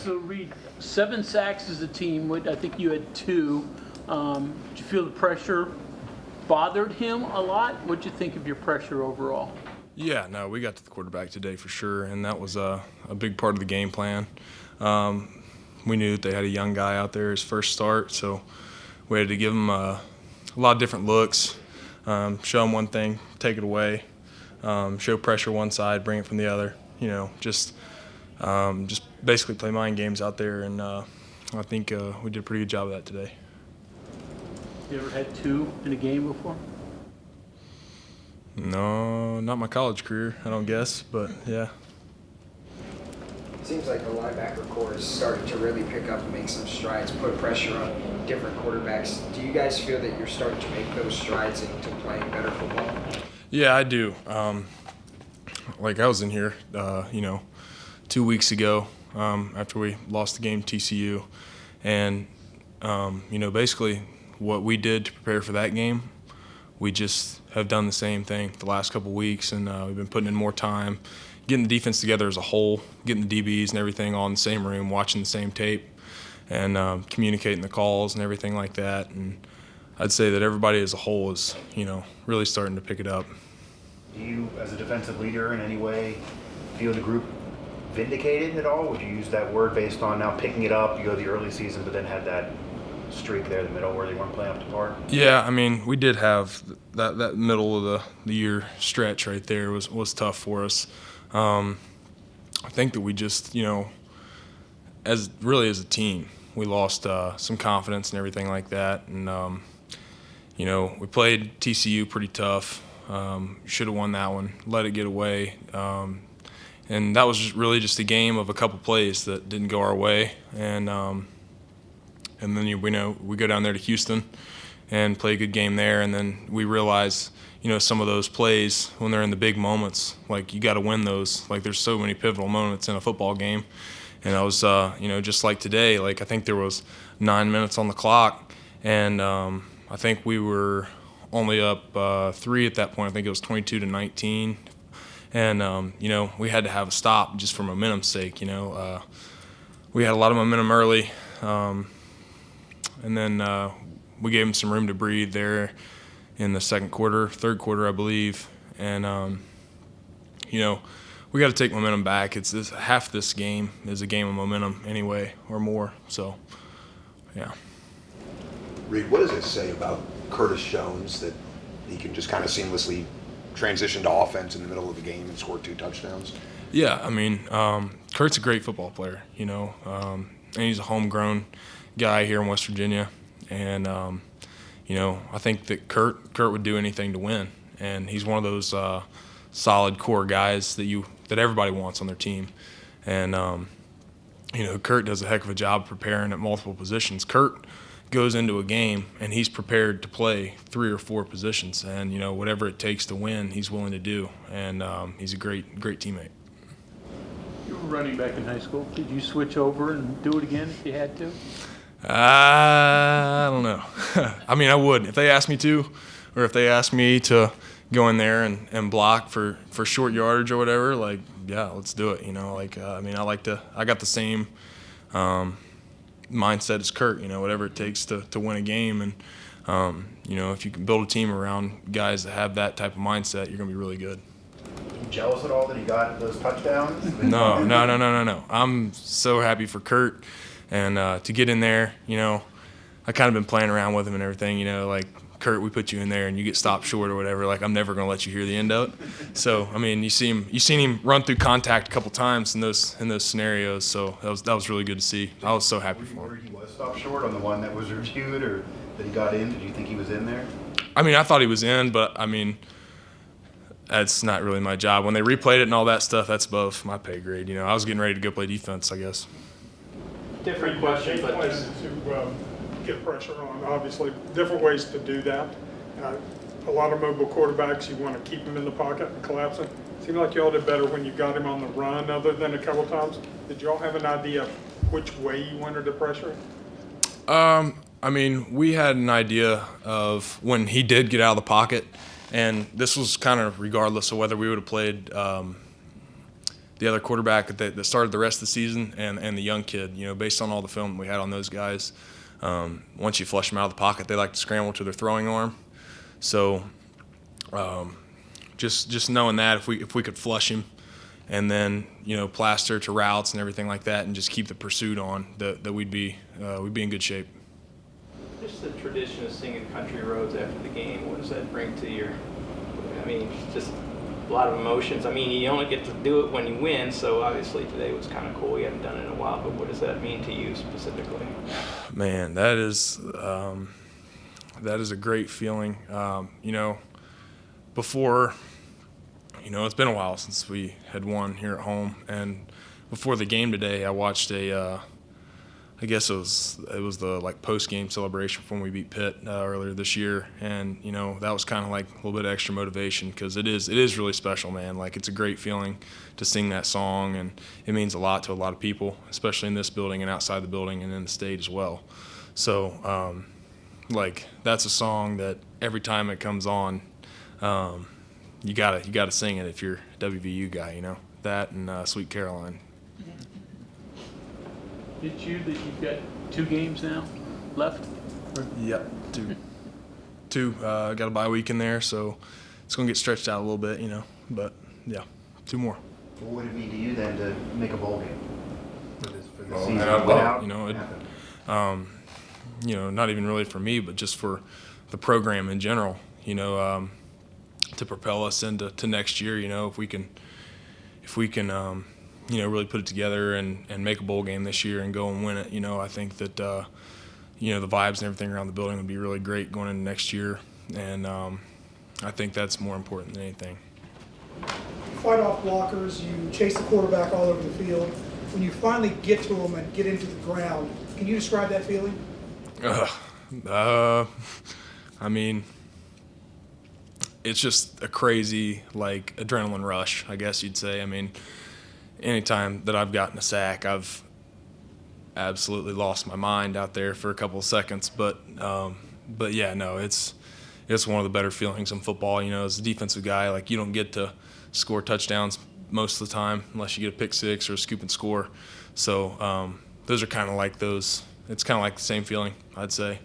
So, Reid, 7 sacks as a team. I think you had 2. Did you feel the pressure bothered him a lot? What'd you think of your pressure overall? Yeah, no, we got to the quarterback today for sure, and that was a big part of the game plan. We knew that they had a young guy out there, his first start, so we had to give him a lot of different looks, show him one thing, take it away, show pressure one side, bring it from the other. Just basically play mind games out there, and I think we did a pretty good job of that today. You ever had 2 in a game before? No, not my college career, I don't guess, but yeah. It seems like the linebacker core is starting to really pick up and make some strides, put pressure on different quarterbacks. Do you guys feel that you're starting to make those strides into playing better football? Yeah, I do. Like I was in here, 2 weeks ago after we lost the game to TCU, and basically what we did to prepare for that game, we just have done the same thing the last couple of weeks, and we've been putting in more time, getting the defense together as a whole, getting the DBs and everything all in the same room, watching the same tape, and communicating the calls and everything like that. And I'd say that everybody as a whole is, really starting to pick it up. Do you, as a defensive leader in any way, feel the group vindicated at all? Would you use that word based on now picking it up? You go the early season, but then had that streak there in the middle where they weren't playing up to par? Yeah, I mean, we did have that middle of the year stretch right there was tough for us. I think that we just, as a team, we lost some confidence and everything like that. And, we played TCU pretty tough. Should have won that one, let it get away. And that was really just a game of a couple plays that didn't go our way. And then we go down there to Houston and play a good game there, and then we realize some of those plays when they're in the big moments, like you got to win those. Like there's so many pivotal moments in a football game, and I was just like today, like I think there was 9 minutes on the clock, and I think we were only up 3 at that point. I think it was 22-19, and we had to have a stop just for momentum's sake. We had a lot of momentum early. And then we gave them some room to breathe there in the third quarter, I believe. And, we got to take momentum back. Half this game is a game of momentum anyway, or more. So, yeah. Reid, what does it say about Curtis Jones that he can just kind of seamlessly transition to offense in the middle of the game and score 2 touchdowns? Yeah, I mean, Kurt's a great football player, and he's a homegrown guy here in West Virginia, and I think that Kurt would do anything to win, and he's one of those solid core guys that everybody wants on their team, and Kurt does a heck of a job preparing at multiple positions. Kurt goes into a game and he's prepared to play 3 or 4 positions, and whatever it takes to win, he's willing to do, and he's a great teammate. You were running back in high school. Did you switch over and do it again if you had to? I don't know. I mean, I would if they asked me to, or if they asked me to go in there and block for short yardage or whatever. Like, yeah, let's do it. I got the same mindset as Kurt. Whatever it takes to win a game, and if you can build a team around guys that have that type of mindset, you're gonna be really good. You jealous at all that he got those touchdowns? No. I'm so happy for Kurt. And to get in there, I kind of been playing around with him and everything, like, Kurt, we put you in there and you get stopped short or whatever, like, I'm never going to let you hear the end out. So, I mean, you've seen him run through contact a couple times in those scenarios, so that was really good to see. I was so happy for him. Were you worried he was stopped short on the one that was reviewed, or that he got in? Did you think he was in there? I mean, I thought he was in, but, I mean, that's not really my job. When they replayed it and all that stuff, that's above my pay grade. I was getting ready to go play defense, I guess. Different question, but ways to get pressure on. Obviously, different ways to do that. A lot of mobile quarterbacks, you want to keep them in the pocket and collapse them. Seemed like y'all did better when you got him on the run, other than a couple times. Did y'all have an idea of which way you wanted to pressure him? I mean, we had an idea of when he did get out of the pocket, and this was kind of regardless of whether we would have played the the other quarterback that started the rest of the season and the young kid. You know, based on all the film we had on those guys, once you flush them out of the pocket, they like to scramble to their throwing arm. So just knowing that if we could flush him and then, you know, plaster to routes and everything like that and just keep the pursuit on, that we'd be in good shape. Just the tradition of singing country roads after the game, what does that bring to your, I mean, just a lot of emotions. I mean, you only get to do it when you win, so obviously today was kind of cool. You haven't done it in a while, but what does that mean to you specifically? Man, that is a great feeling. You know, before, you know, it's been a while since we had won here at home, and before the game today, I watched I guess it was the like post-game celebration from when we beat Pitt earlier this year, and you know that was kind of like a little bit of extra motivation because it is really special, man. Like it's a great feeling to sing that song, and it means a lot to a lot of people, especially in this building and outside the building and in the state as well. So like that's a song that every time it comes on, you gotta sing it if you're a WVU guy, you know, that and Sweet Caroline. Did you that you've got 2 games now left? Yep, two. Got a bye week in there, so it's gonna get stretched out a little bit, you know. But yeah, 2 more. What would it mean to you then to make a bowl game for this season? And I'd Win love, out, you know, happen. you know, not even really for me, but just for the program in general, you know, to propel us into next year. You know, if we can, you know, really put it together and make a bowl game this year and go and win it. You know, I think that, you know, the vibes and everything around the building would be really great going into next year. And I think that's more important than anything. Fight off blockers, you chase the quarterback all over the field. When you finally get to them and get into the ground, can you describe that feeling? I mean, it's just a crazy, like, adrenaline rush, I guess you'd say. I mean, anytime that I've gotten a sack, I've absolutely lost my mind out there for a couple of seconds. But yeah, no, it's one of the better feelings in football. You know, as a defensive guy, like you don't get to score touchdowns most of the time unless you get a pick six or a scoop and score. So those are kind of like those. It's kind of like the same feeling, I'd say.